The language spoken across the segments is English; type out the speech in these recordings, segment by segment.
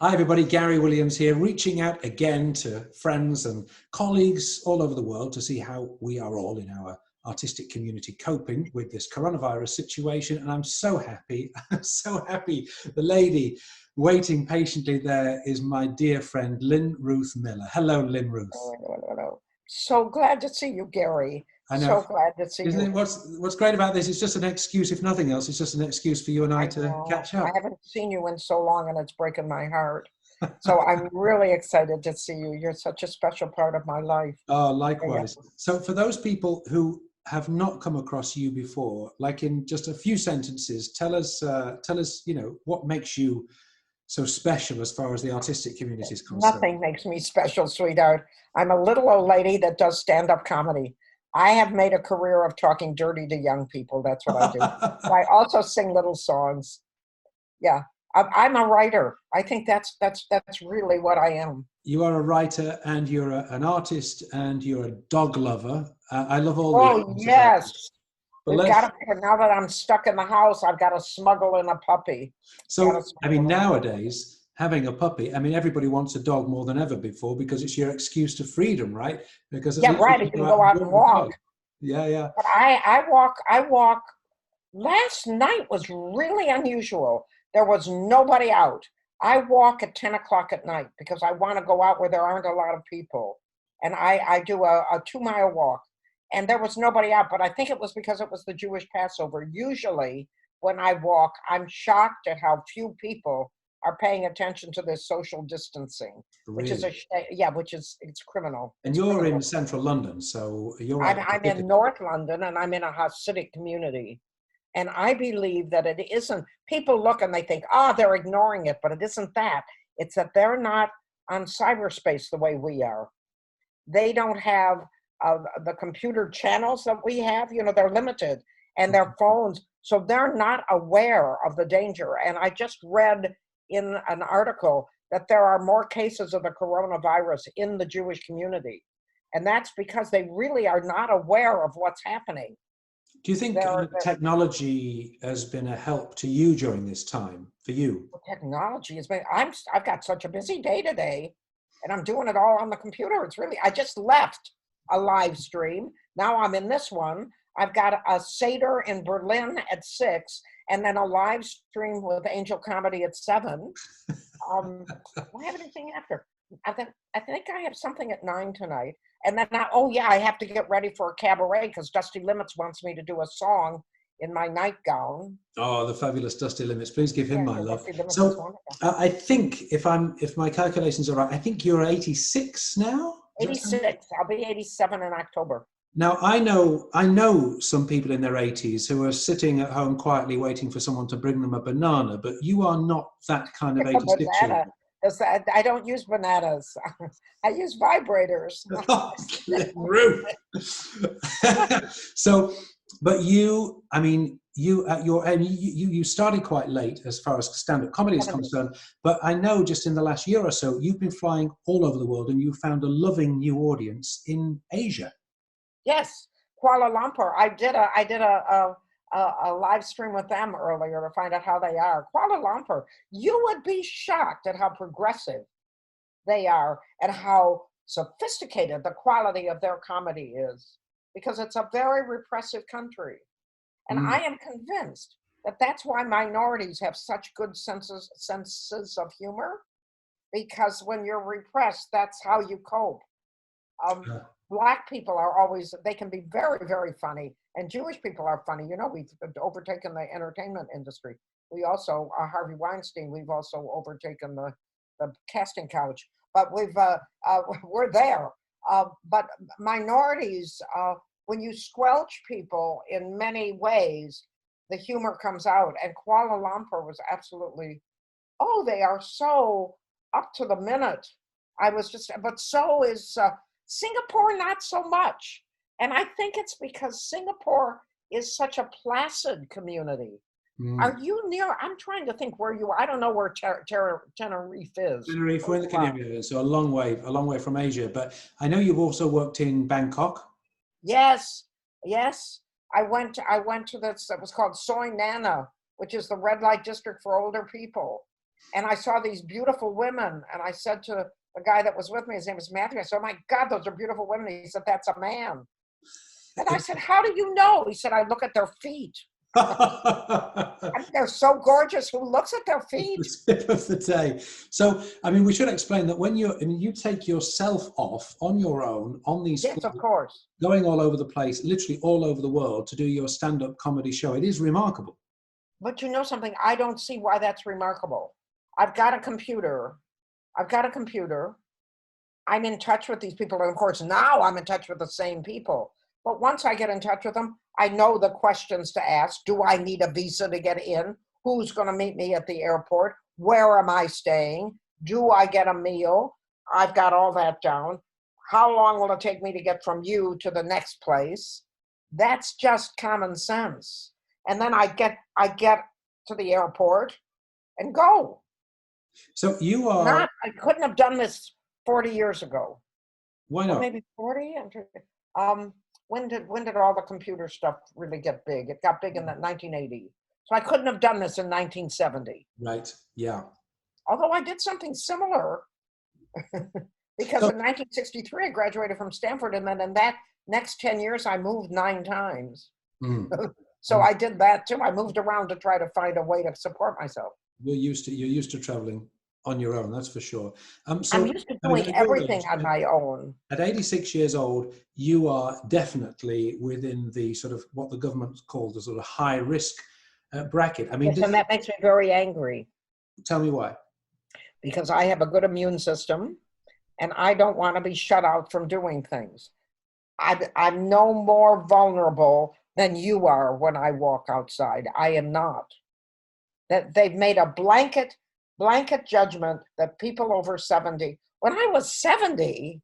Hi everybody, Gary Williams here, reaching out again to friends and colleagues all over the world to see how we are all in our artistic community coping with this coronavirus situation. And I'm so happy, I'm so happy. The lady waiting patiently there is my dear friend, Lynn Ruth Miller. Hello, Lynn Ruth. Hello. So glad to see you, Gary. I know. So glad to see Isn't you. it what's great about this? It's just an excuse, if nothing else, it's just an excuse for you and I to catch I up. haven't seen you in so long and it's breaking my heart. So I'm really excited to see you. You're such a special part of my life. Oh, Yeah. likewise. So for those people who have not come across you before, like in just a few sentences, tell us, what makes you so special as far as the artistic community is concerned. Nothing makes me special, sweetheart. I'm a little old lady that does stand-up comedy. I have made a career of talking dirty to young people. That's what I do. I also sing little songs. Yeah. I'm a writer. I think that's really what I am. You are a writer and you're an artist and you're a dog lover. I love all these Oh, things about you. yes. But We've got to, now that I'm stuck in the house, I've got to smuggle in a puppy. Nowadays, having a puppy, everybody wants a dog more than ever before because it's your excuse to freedom, right? Because at Yeah, least right. you You can can go out go and out and walk. Yeah, yeah. But I walk. Last night was really unusual. There was nobody out. I walk at 10 o'clock at night because I want to go out where there aren't a lot of people. And I do a 2 mile walk. And there was nobody out, but I think it was because it was the Jewish Passover. Usually when I walk, I'm shocked at how few people are paying attention to this social distancing, which is Really. it's criminal. And It's you're criminal. in central London, so you're right I'm, at the I'm thick of in it. North London and I'm in a Hasidic community. And I believe that it isn't, people look and they think, they're ignoring it, but it isn't that. It's that they're not on cyberspace the way we are. They don't have the computer channels that we have, they're limited, and their phones. So they're not aware of the danger. And I just read in an article that there are more cases of the coronavirus in the Jewish community. And that's because they really are not aware of what's happening. Do you think technology has been a help to you during this time, for you? Technology has been, I've got such a busy day today and I'm doing it all on the computer. It's really, I just left a live stream. Now I'm in this one. I've got a Seder in Berlin at 6 and then a live stream with Angel Comedy at 7. Do I have anything after? I think I have something at 9 tonight. And then, I have to get ready for a cabaret because Dusty Limits wants me to do a song in my nightgown. Oh, the fabulous Dusty Limits. Please give him my love. Dusty Limits is So wonderful. I think if my calculations are right, I think you're 86 now? 86. I'll be 87 in October. Now, I know some people in their 80s who are sitting at home quietly waiting for someone to bring them a banana, but you are not that kind of 86-year-old. I don't use bananas. I use vibrators. Rude. So, but you started quite late as far as stand-up comedy is concerned, but I know just in the last year or so, you've been flying all over the world and you found a loving new audience in Asia. Yes, Kuala Lumpur. I did a live stream with them earlier to find out how they are. Kuala Lumpur, you would be shocked at how progressive they are and how sophisticated the quality of their comedy is, because it's a very repressive country. And I am convinced that that's why minorities have such good senses of humor, because when you're repressed, that's how you cope. Black people are always, they can be very, very funny, and Jewish people are funny. We've overtaken the entertainment industry. We also, Harvey Weinstein, we've also overtaken the casting couch, but we're there. But minorities, when you squelch people in many ways, the humor comes out. And Kuala Lumpur was absolutely, they are so up to the minute. But so is Singapore, not so much. And I think it's because Singapore is such a placid community. Are you near? I'm trying to think where you are. I don't know where Tenerife is. Tenerife, we're in the Canary Islands, so a long way from Asia. But I know you've also worked in Bangkok. Yes. I went to this. It was called Soy Nana, which is the red light district for older people. And I saw these beautiful women, and I said to the guy that was with me, his name was Matthew, I said, oh my God, those are beautiful women. He said, that's a man. And I said, how do you know? He said, I look at their feet. I mean, they're so gorgeous. Who looks at their feet? The tip of the day. So, I mean, we should explain that when you take yourself off on your own, on these Yes, of course, going all over the place, literally all over the world to do your stand-up comedy show. It is remarkable. but you know something? I don't see why that's remarkable. I've got a computer. I'm in touch with these people. And of course, now I'm in touch with the same people. But once I get in touch with them, I know the questions to ask. Do I need a visa to get in? Who's going to meet me at the airport? Where am I staying? Do I get a meal? I've got all that down. How long will it take me to get from you to the next place? That's just common sense. And then I get to the airport and go. So you are... I couldn't have done this 40 years ago. Why not? Or maybe 40? When did all the computer stuff really get big? It got big in the 1980s. So I couldn't have done this in 1970. Right, yeah. Although I did something similar because in 1963 I graduated from Stanford, and then in that next 10 years I moved 9 times. So I did that too. I moved around to try to find a way to support myself. You're used to traveling on your own, that's for sure. So, I'm used to doing everything on my own. At 86 years old, you are definitely within the sort of what the government called the sort of high risk bracket. I mean, yes, and that makes me very angry. Tell me why. Because I have a good immune system, and I don't want to be shut out from doing things. I'm no more vulnerable than you are when I walk outside. I am not. That they've made a blanket judgment that people over 70, when I was 70,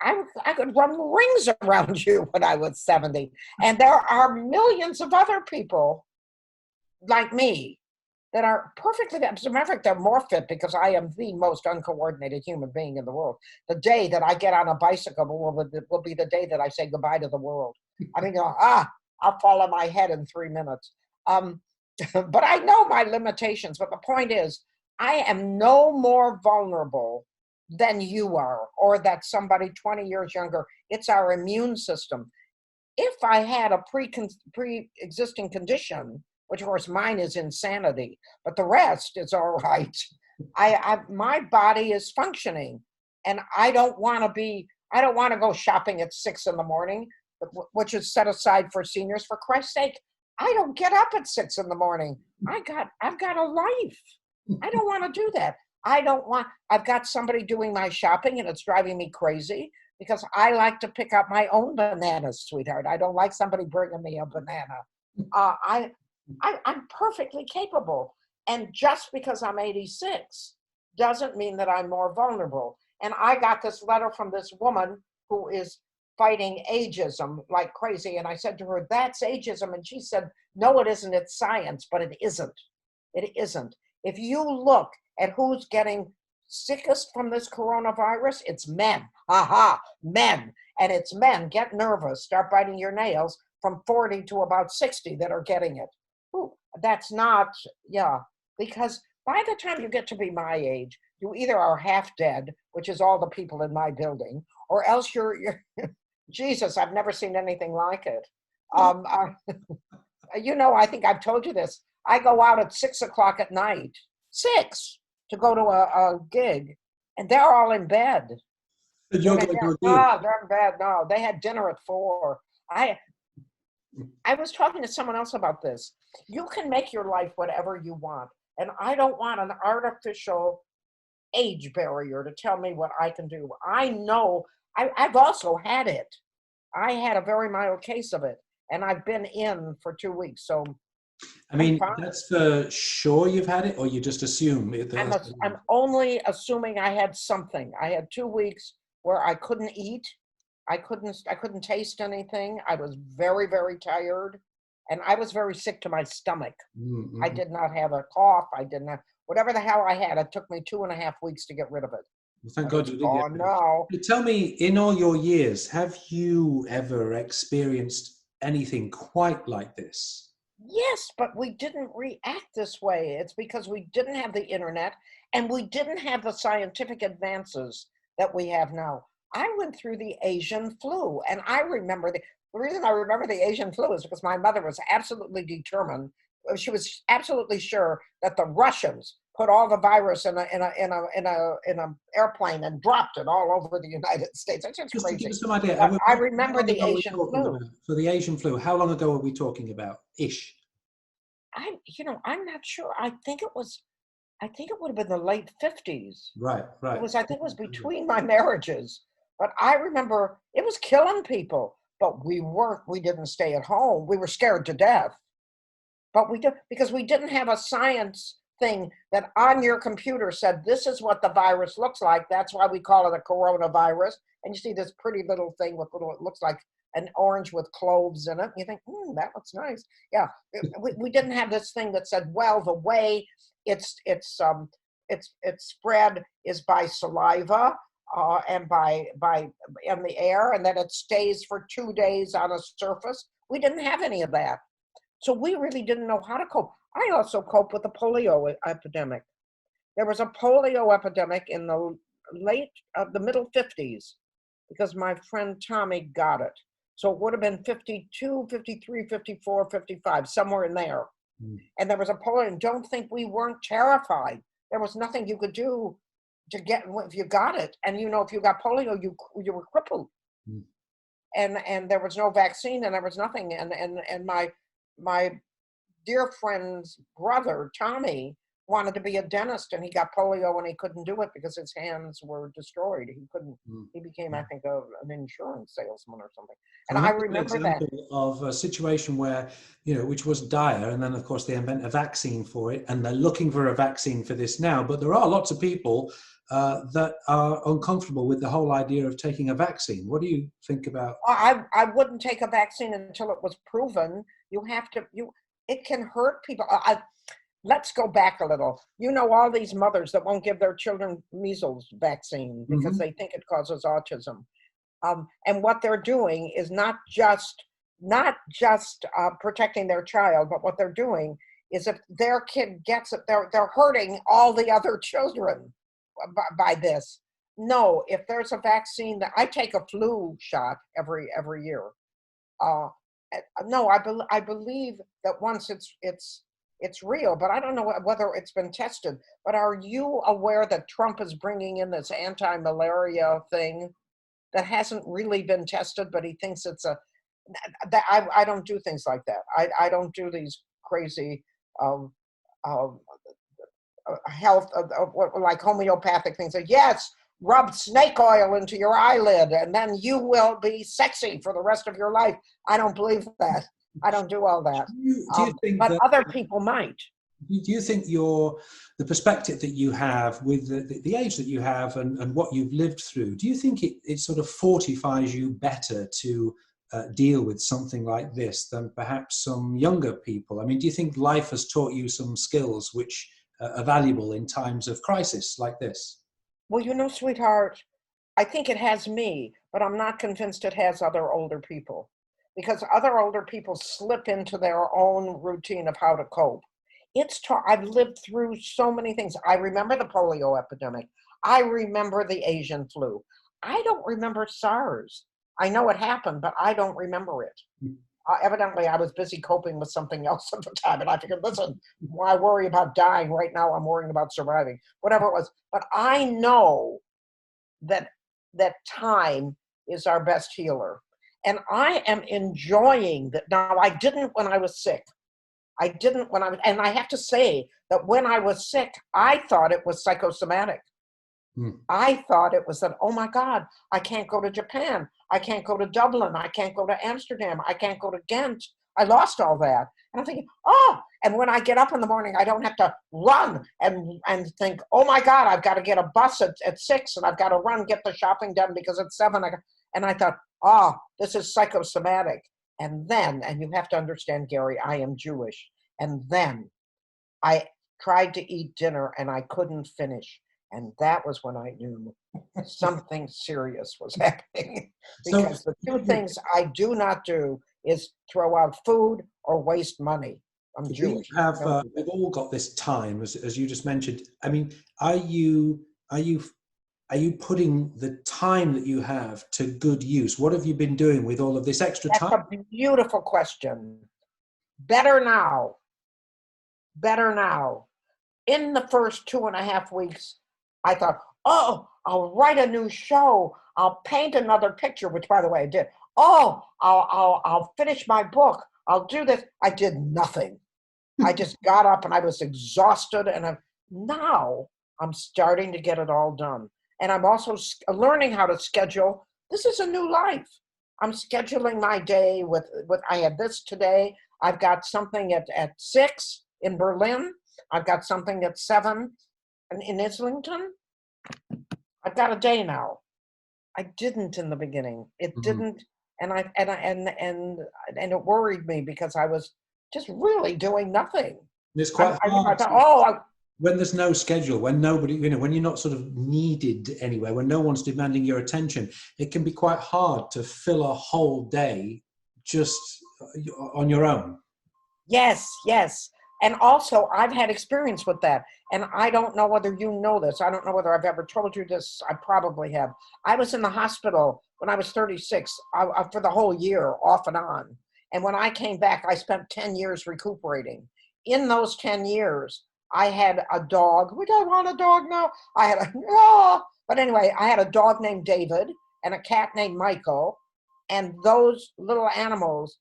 I could run rings around you when I was 70. And there are millions of other people like me that are perfectly, as a matter of fact, they're more fit because I am the most uncoordinated human being in the world. The day that I get on a bicycle will be the day that I say goodbye to the world. I mean, I'll fall on my head in 3 minutes. But I know my limitations. But the point is, I am no more vulnerable than you are, or that somebody 20 years younger. It's our immune system. If I had a pre-existing condition, which of course mine is insanity, but the rest is all right. My body is functioning, and I don't want to go shopping at 6 a.m, which is set aside for seniors. For Christ's sake, I don't get up at 6 a.m. I've got a life. I don't want to do that. I've got somebody doing my shopping, and it's driving me crazy because I like to pick up my own bananas, sweetheart. I don't like somebody bringing me a banana. I'm perfectly capable. And just because I'm 86 doesn't mean that I'm more vulnerable. And I got this letter from this woman who is fighting ageism like crazy. And I said to her, that's ageism. And she said, no, it isn't. It's science, but it isn't. It isn't. If you look at who's getting sickest from this coronavirus, it's men. Men. And it's men. Get nervous. Start biting your nails from 40 to about 60 that are getting it. Ooh, that's not, because by the time you get to be my age, you either are half dead, which is all the people in my building, or else you're Jesus, I've never seen anything like it. I think I've told you this. I go out at 6 o'clock at night, 6, to go to a gig, and they're all in bed. They're in bed. No, they had dinner at 4. I was talking to someone else about this. You can make your life whatever you want, and I don't want an artificial age barrier to tell me what I can do. I know. I've also had it. I had a very mild case of it, and I've been in for 2 weeks. So, I mean, that's for sure you've had it, or you just assume it? I'm only assuming I had something. I had 2 weeks where I couldn't eat. I couldn't taste anything. I was very, very tired, and I was very sick to my stomach. Mm-hmm. I did not have a cough. I did not, whatever the hell I had, it took me 2.5 weeks to get rid of it. Well, thank God you did. Oh, no. Tell me, in all your years, have you ever experienced anything quite like this? Yes, but we didn't react this way. It's because we didn't have the internet and we didn't have the scientific advances that we have now. I went through the Asian flu, and I remember the reason I remember the Asian flu is because my mother was absolutely determined. She was absolutely sure that the Russians put all the virus in a airplane and dropped it all over the United States. That's just Just to give crazy. us some idea, But I how remember long the ago are we Asian talking flu. about? For the Asian flu, how long ago are we talking about? Ish. I'm not sure. I think it would have been the late 50s. Right, It right. was, I think it was between my marriages. But I remember it was killing people, but we didn't stay at home. We were scared to death. But we did because we didn't have a science thing that on your computer said, this is what the virus looks like. That's why we call it a coronavirus. And you see this pretty little thing with it looks like an orange with cloves in it. You think, that looks nice. Yeah, we didn't have this thing that said, well, the way it's it's um it's spread is by saliva and by in the air, and that it stays for 2 days on a surface. We didn't have any of that. So we really didn't know how to cope. I also cope with the polio epidemic. There was a polio epidemic in the middle 50s because my friend Tommy got it. So it would have been 52, 53, 54, 55, somewhere in there. Mm. And there was a polio, and don't think we weren't terrified. There was nothing you could do to get, if you got it. And if you got polio, you were crippled. Mm. And there was no vaccine and there was nothing. And my dear friend's brother, Tommy, wanted to be a dentist, and he got polio and he couldn't do it because his hands were destroyed. He couldn't, he became, I think, an insurance salesman or something. And I remember that. Example of a situation where, which was dire, and then of course they invent a vaccine for it, and they're looking for a vaccine for this now, but there are lots of people that are uncomfortable with the whole idea of taking a vaccine. What do you think about? I wouldn't take a vaccine until it was proven. It can hurt people. Let's go back a little. All these mothers that won't give their children measles vaccine because they think it causes autism. And what they're doing is not just protecting their child, but what they're doing is if their kid gets it, they're hurting all the other children by this. No, if there's a vaccine that I take a flu shot every year. No, I believe that once it's real, but I don't know whether it's been tested. But are you aware that Trump is bringing in this anti-malaria thing that hasn't really been tested, but he thinks it's I don't do things like that. I don't do these crazy health like homeopathic things. Like, yes, rub snake oil into your eyelid and then you will be sexy for the rest of your life. I don't believe that. I don't do all that. Do you think but that other people might. Do you think the perspective that you have with the age that you have and what you've lived through, do you think it sort of fortifies you better to deal with something like this than perhaps some younger people? I mean, do you think life has taught you some skills which are valuable in times of crisis like this? Well, sweetheart, I think it has me, but I'm not convinced it has other older people, because other older people slip into their own routine of how to cope. I've lived through so many things. I remember the polio epidemic. I remember the Asian flu. I don't remember SARS. I know it happened, but I don't remember it. Evidently, I was busy coping with something else at the time. And I figured, listen, why worry about dying right now? I'm worrying about surviving, whatever it was. But I know that time is our best healer. And I am enjoying that. Now, I didn't when I was sick. And I have to say that when I was sick, I thought it was psychosomatic. I thought it was that, oh my God, I can't go to Japan. I can't go to Dublin. I can't go to Amsterdam. I can't go to Ghent. I lost all that. And I'm thinking, and when I get up in the morning, I don't have to run and think, oh my God, I've got to get a bus at 6 and I've got to run, get the shopping done because it's 7. And I thought, this is psychosomatic. And you have to understand, Gary, I am Jewish. And then I tried to eat dinner and I couldn't finish. And that was when I knew something serious was happening. Because the two things I do not do is throw out food or waste money. I'm We Jewish. have, we've all got this time, as you just mentioned. I mean, are you putting the time that you have to good use? What have you been doing with all of this extra That's time? a beautiful question. Better now. Better now. In the first 2.5 weeks, I thought, oh, I'll write a new show. I'll paint another picture, which by the way I did. Oh, I'll finish my book. I'll do this. I did nothing. I just got up and I was exhausted. And now I'm starting to get it all done. And I'm also learning how to schedule. This is a new life. I'm scheduling my day with I had this today. I've got something at 6 in Berlin. I've got something at 7 in Islington. I've got a day now. I didn't in the beginning. It didn't, and it worried me because I was just really doing nothing. It's quite hard. When there's no schedule, when nobody, you know, when you're not sort of needed anywhere, when no one's demanding your attention, it can be quite hard to fill a whole day just on your own. Yes, yes. And also, I've had experience with that. And I don't know whether you know this. I don't know whether I've ever told you this. I probably have. I was in the hospital when I was 36 for the whole year, off and on. And when I came back, I spent 10 years recuperating. In those 10 years, I had a dog. Would I want a dog now? I had but anyway, I had a dog named David and a cat named Michael. And those little animals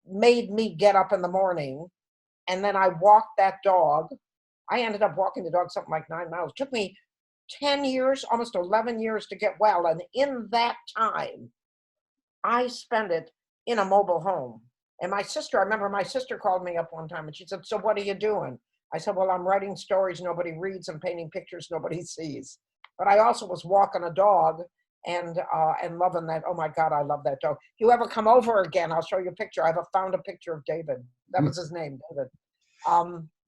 made me get up in the morning, and then I walked that dog. I ended up walking the dog something like 9 miles. It took me 10 years, almost 11 years to get well. And in that time, I spent it in a mobile home. And my sister, I remember my sister called me up one time and she said, so what are you doing? I said, well, I'm writing stories nobody reads and painting pictures nobody sees. But I also was walking a dog and loving that. Oh my God, I love that dog. If you ever come over again, I'll show you a picture. I've found a picture of David. That was his name, David.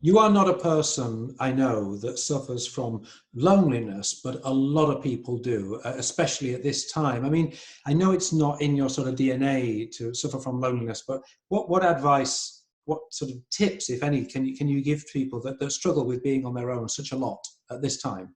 You are not a person, I know, that suffers from loneliness, but a lot of people do, especially at this time. I mean, I know it's not in your sort of DNA to suffer from loneliness, but what advice, what sort of tips, if any, can you give people that struggle with being on their own such a lot at this time?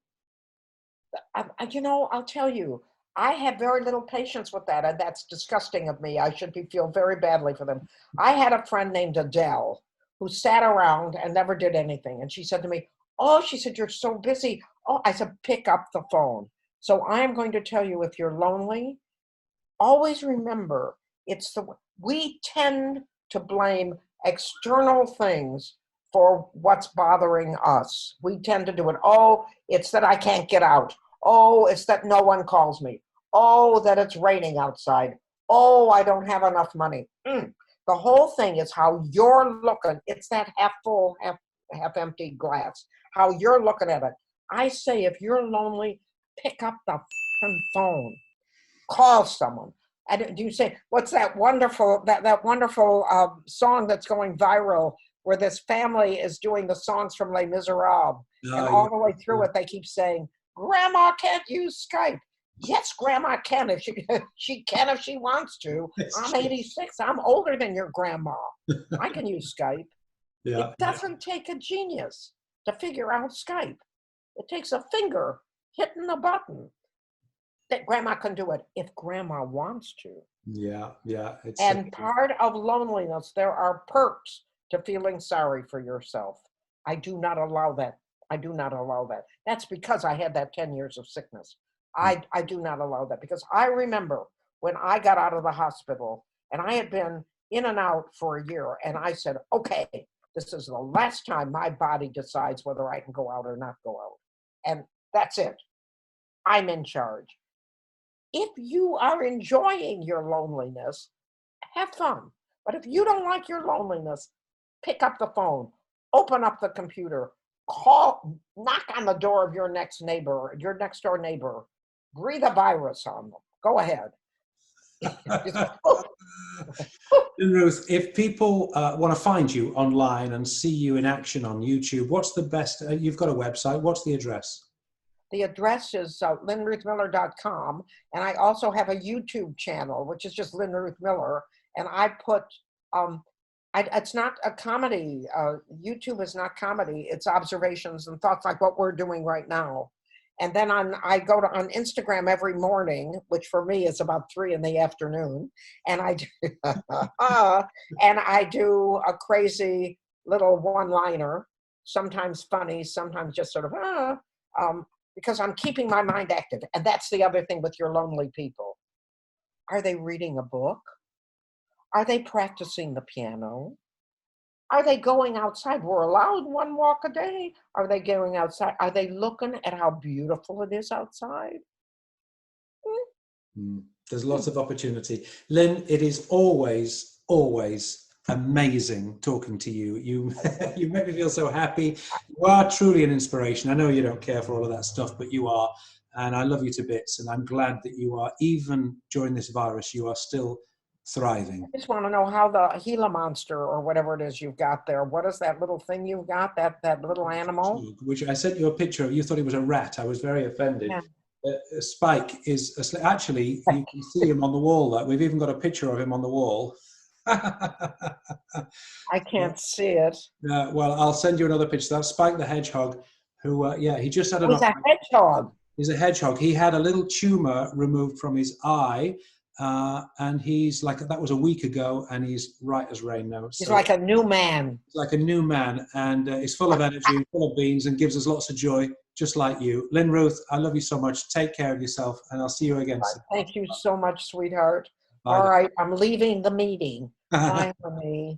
I'll tell you, I have very little patience with that, and that's disgusting of me. I should feel very badly for them. I had a friend named Adele who sat around and never did anything. And she said to me, oh, she said, you're so busy. Oh, I said, pick up the phone. So I'm going to tell you, if you're lonely, always remember, we tend to blame external things for what's bothering us. We tend to do it. Oh, it's that I can't get out. Oh, it's that no one calls me. Oh, that it's raining outside. Oh, I don't have enough money. The whole thing is how you're looking. It's that half full, half empty glass, how you're looking at it. I say, if you're lonely, pick up the phone, call someone. And do you say, what's that wonderful, that wonderful song that's going viral where this family is doing the songs from Les Miserables, and all the way through it, they keep saying, Grandma can't use Skype. Yes, Grandma can if she can if she wants to. I'm 86. I'm older than your grandma. I can use Skype. It doesn't take a genius to figure out Skype. It takes a finger hitting the button. That grandma can do it if grandma wants to. Yeah. And part of loneliness, there are perks to feeling sorry for yourself. I do not allow that. That's because I had that 10 years of sickness. I do not allow that, because I remember when I got out of the hospital and I had been in and out for a year, and I said, okay, this is the last time my body decides whether I can go out or not go out. And that's it. I'm in charge. If you are enjoying your loneliness, have fun. But if you don't like your loneliness, pick up the phone, open up the computer, knock on the door of your next door neighbor, breathe a virus on them. Go ahead. Lynn Ruth, if people want to find you online and see you in action on YouTube, what's the best? You've got a website. What's the address? The address is lynnruthmiller.com. And I also have a YouTube channel, which is just Lynn Ruth Miller. And I put It's not a comedy. YouTube is not comedy. It's observations and thoughts like what we're doing right now. And then I go on Instagram every morning, which for me is about 3 in the afternoon, and I do, and I do a crazy little one-liner, sometimes funny, sometimes just sort of because I'm keeping my mind active. And that's the other thing with your lonely people. Are they reading a book? Are they practicing the piano? Are they going outside? We're allowed 1 walk a day. Are they going outside? Are they looking at how beautiful it is outside? There's lots of opportunity. Lynn, it is always, always amazing talking to you. You you make me feel so happy. You are truly an inspiration. I know you don't care for all of that stuff, but you are. And I love you to bits. And I'm glad that you are, even during this virus, you are still thriving. I just want to know how the Gila monster or whatever it is you've got there. What is that little thing you've got? That little animal? Which I sent you a picture of. You thought it was a rat. I was very offended. Yeah. Spike is actually, you can see him on the wall. That we've even got a picture of him on the wall. I can't see it. Well, I'll send you another picture. That's Spike the hedgehog, who he just had an. He's a hedgehog. He's a hedgehog. He had a little tumor removed from his eye, and he's like, that was a week ago, and he's right as rain now. He's like a new man. He's like a new man, and he's full of energy, and full of beans, and gives us lots of joy, just like you. Lynn Ruth, I love you so much. Take care of yourself, and I'll see you again soon. Thank you so much, sweetheart. Bye. All right, I'm leaving the meeting. Bye, honey.